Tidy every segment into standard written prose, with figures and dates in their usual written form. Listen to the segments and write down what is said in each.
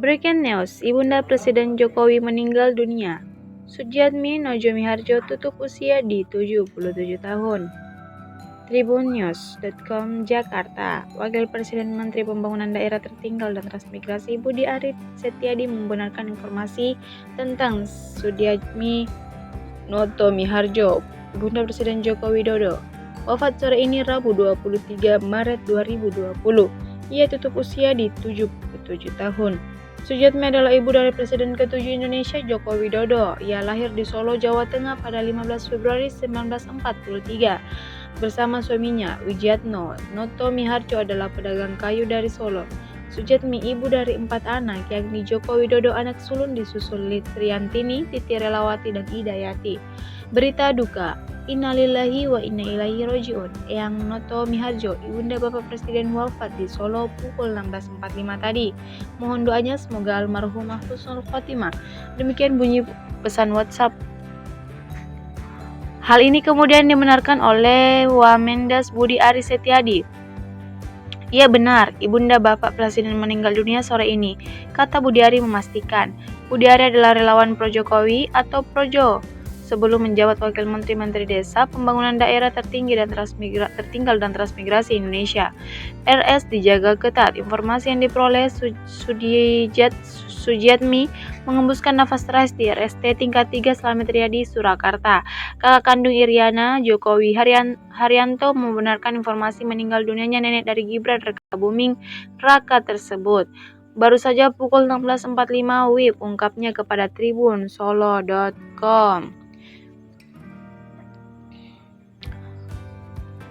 Breaking news, Ibunda Presiden Jokowi meninggal dunia. Sujiatmi Nojomiharjo tutup usia di 77 tahun. Tribunnews.com Jakarta. Wakil Presiden Menteri Pembangunan Daerah Tertinggal dan Transmigrasi Budi Ari Setiadi membenarkan informasi tentang Sujiatmi Nojomiharjo, Ibunda Presiden Joko Widodo, wafat sore ini Rabu 23 Maret 2020. Ia tutup usia di 77 tahun. Sujiatmi adalah ibu dari Presiden ke-7 Indonesia Joko Widodo. Ia lahir di Solo, Jawa Tengah pada 15 Februari 1943. Bersama suaminya, Wijiatno Nojomiharjo adalah pedagang kayu dari Solo. Sujiatmi ibu dari 4 anak, yakni Joko Widodo anak sulung disusul Litriantini, Titi Relawati, dan Idayati. Berita duka, innalillahi wa inna ilaihi rojiun. Eyang Nojomiharjo, ibunda Bapak Presiden wafat di Solo pukul 16.45 tadi. Mohon doanya semoga almarhumah husnul khotimah. Demikian bunyi pesan WhatsApp. Hal ini kemudian dibenarkan oleh Wamendas Budi Ari Setiadi. Iya benar, Ibunda Bapak Presiden meninggal dunia sore ini, kata Budi Ari memastikan. Budi Ari adalah relawan Pro Jokowi atau Projo sebelum menjabat Wakil Menteri Desa, Pembangunan Daerah Tertinggal dan Transmigrasi Indonesia. RS dijaga ketat. Informasi yang diperoleh Sujiatmi mengembuskan nafas terakhir di RST tingkat 3 Slamet Riyadi, Surakarta. Kakak kandung Iriana, Jokowi Haryanto, membenarkan informasi meninggal dunianya nenek dari Gibran Rakabuming Raka tersebut. Baru saja pukul 16.45 WIB, ungkapnya kepada Tribun-Solo.com.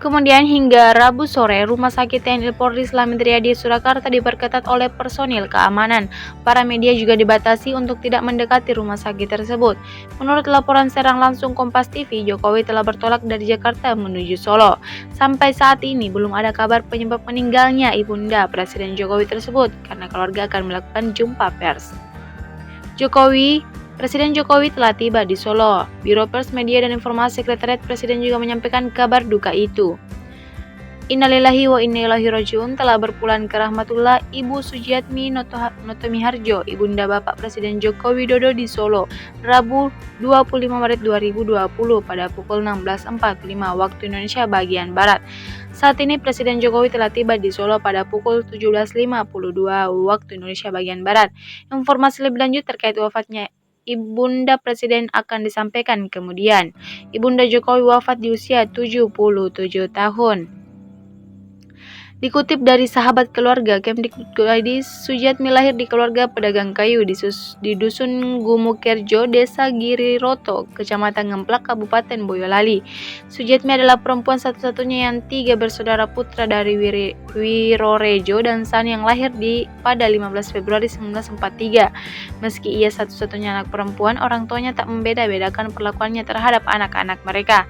Kemudian hingga Rabu sore, Rumah Sakit TNI Polri Slamet Riyadi Surakarta diperketat oleh personil keamanan. Para media juga dibatasi untuk tidak mendekati rumah sakit tersebut. Menurut laporan serang langsung Kompas TV, Jokowi telah bertolak dari Jakarta menuju Solo. Sampai saat ini belum ada kabar penyebab meninggalnya Ibunda Presiden Jokowi tersebut karena keluarga akan melakukan jumpa pers. Presiden Jokowi telah tiba di Solo. Biro Pers, Media, dan Informasi Sekretariat Presiden juga menyampaikan kabar duka itu. Innalillahi wa inna ilaihi rojiun. Telah berpulang ke rahmatullah Ibu Sujiatmi Nojomiharjo, Ibunda Bapak Presiden Joko Widodo di Solo, Rabu 25 Maret 2020 pada pukul 16.45 waktu Indonesia bagian Barat. Saat ini Presiden Jokowi telah tiba di Solo pada pukul 17.52 waktu Indonesia bagian Barat. Informasi lebih lanjut terkait wafatnya Ibunda Presiden akan disampaikan kemudian. Ibunda Jokowi wafat di usia 77 tahun. Dikutip dari sahabat keluarga, Kemdikbud, Sujiatmi lahir di keluarga pedagang kayu di Dusun Gumukerjo, Desa Giriroto, Kecamatan Ngemplak, Kabupaten Boyolali. Sujiatmi adalah perempuan satu-satunya yang 3 bersaudara putra dari Wirorejo dan San yang lahir pada 15 Februari 1943. Meski ia satu-satunya anak perempuan, orang tuanya tak membeda-bedakan perlakuannya terhadap anak-anak mereka.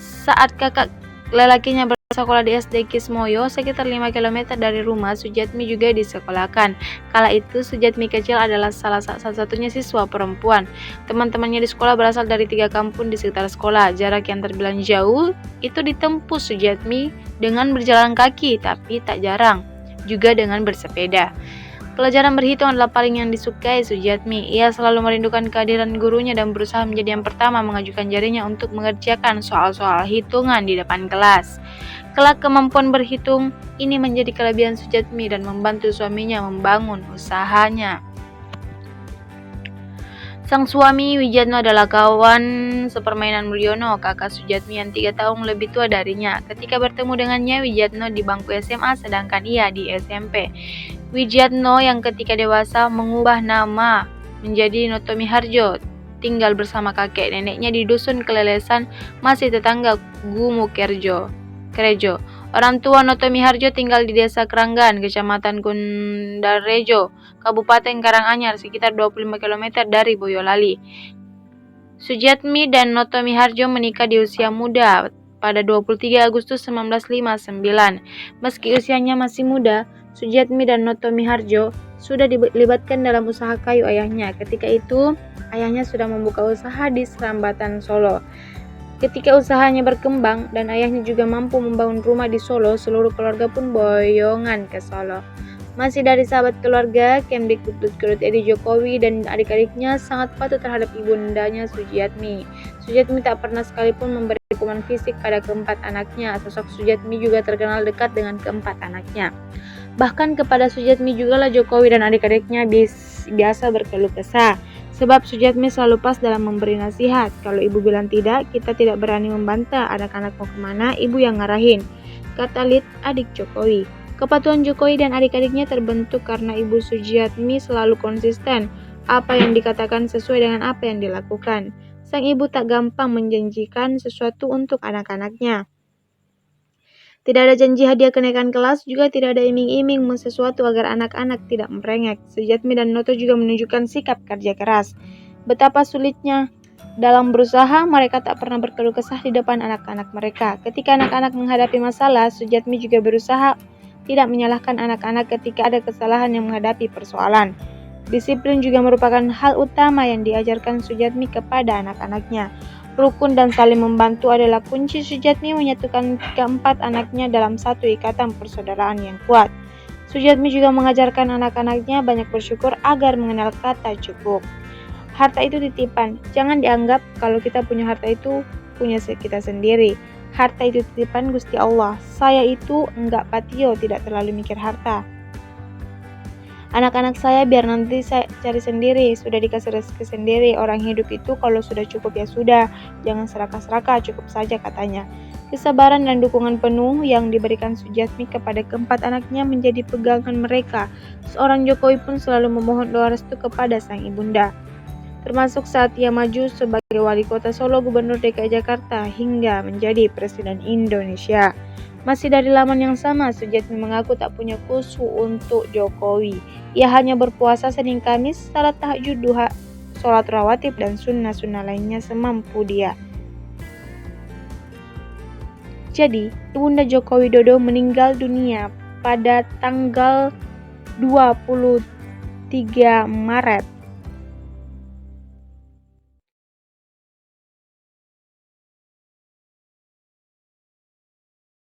Saat kakak lelakinya bersekolah di SD Kismoyo, sekitar 5 km dari rumah, Sujiatmi juga disekolahkan. Kala itu, Sujiatmi kecil adalah salah satu-satunya siswa perempuan. Teman-temannya di sekolah berasal dari 3 kampung di sekitar sekolah. Jarak yang terbilang jauh itu ditempuh Sujiatmi dengan berjalan kaki, tapi tak jarang juga dengan bersepeda. Pelajaran berhitung adalah paling yang disukai Sujiatmi. Ia selalu merindukan kehadiran gurunya dan berusaha menjadi yang pertama mengajukan jarinya untuk mengerjakan soal-soal hitungan di depan kelas. Kelak kemampuan berhitung ini menjadi kelebihan Sujiatmi dan membantu suaminya membangun usahanya. Sang suami Wijiatno adalah kawan sepermainan Mulyono, kakak Sujiatmi yang 3 tahun lebih tua darinya. Ketika bertemu dengannya, Wijiatno di bangku SMA sedangkan ia di SMP. Wijiatno yang ketika dewasa mengubah nama menjadi Nojomiharjo, tinggal bersama kakek neneknya di Dusun Kelelesan, masih tetangga Gumukerjo. Orang tua Nojomiharjo tinggal di Desa Keranggan, Kecamatan Kundarejo, Kabupaten Karanganyar, sekitar 25 km dari Boyolali. Sujiatmi dan Nojomiharjo menikah di usia muda pada 23 Agustus 1959. Meski usianya masih muda, Sujiatmi dan Nojomiharjo sudah dilibatkan dalam usaha kayu ayahnya. Ketika itu, ayahnya sudah membuka usaha di Serambatan Solo. Ketika usahanya berkembang dan ayahnya juga mampu membangun rumah di Solo, seluruh keluarga pun boyongan ke Solo. Masih dari sahabat keluarga, Kemdikbud Edi Jokowi dan adik-adiknya sangat patuh terhadap ibundanya Sujiatmi. Sujiatmi tak pernah sekalipun memberi hukuman fisik pada keempat anaknya. Sosok Sujiatmi juga terkenal dekat dengan keempat anaknya. Bahkan kepada Sujiatmi jugalah Jokowi dan adik-adiknya biasa berkeluh kesah. Sebab Sujiatmi selalu pas dalam memberi nasihat. Kalau ibu bilang tidak, kita tidak berani membantah. Anak-anak mau kemana, ibu yang ngarahin, kata Lid, adik Jokowi. Kepatuhan Jokowi dan adik-adiknya terbentuk karena Ibu Sujiatmi selalu konsisten. Apa yang dikatakan sesuai dengan apa yang dilakukan. Sang ibu tak gampang menjanjikan sesuatu untuk anak-anaknya. Tidak ada janji hadiah kenaikan kelas, juga tidak ada iming-iming sesuatu agar anak-anak tidak merengek. Sujiatmi dan Noto juga menunjukkan sikap kerja keras. Betapa sulitnya dalam berusaha, mereka tak pernah berkeluh kesah di depan anak-anak mereka. Ketika anak-anak menghadapi masalah, Sujiatmi juga berusaha tidak menyalahkan anak-anak ketika ada kesalahan yang menghadapi persoalan. Disiplin juga merupakan hal utama yang diajarkan Sujiatmi kepada anak-anaknya. Rukun dan saling membantu adalah kunci Sujiatmi menyatukan keempat anaknya dalam satu ikatan persaudaraan yang kuat. Sujiatmi juga mengajarkan anak-anaknya banyak bersyukur agar mengenal kata cukup. Harta itu titipan, jangan dianggap kalau kita punya harta itu punya kita sendiri. Harta itu titipan Gusti Allah. Saya itu enggak patio, tidak terlalu mikir harta. Anak-anak saya biar nanti saya cari sendiri, sudah dikasih rezeki sendiri. Orang hidup itu kalau sudah cukup ya sudah, jangan serakah-serakah, cukup saja katanya. Kesabaran dan dukungan penuh yang diberikan Sujiatmi kepada keempat anaknya menjadi pegangan mereka. Seorang Jokowi pun selalu memohon doa restu kepada sang ibunda, termasuk saat ia maju sebagai wali kota Solo, gubernur DKI Jakarta, hingga menjadi presiden Indonesia. Masih dari laman yang sama, Sujiatmi mengaku tak punya khusus untuk Jokowi. Ia hanya berpuasa Senin Kamis, salat tahajud, duha, sholat rawatib, dan sunnah-sunnah lainnya semampu dia. Jadi, Ibunda Joko Widodo meninggal dunia pada tanggal 23 Maret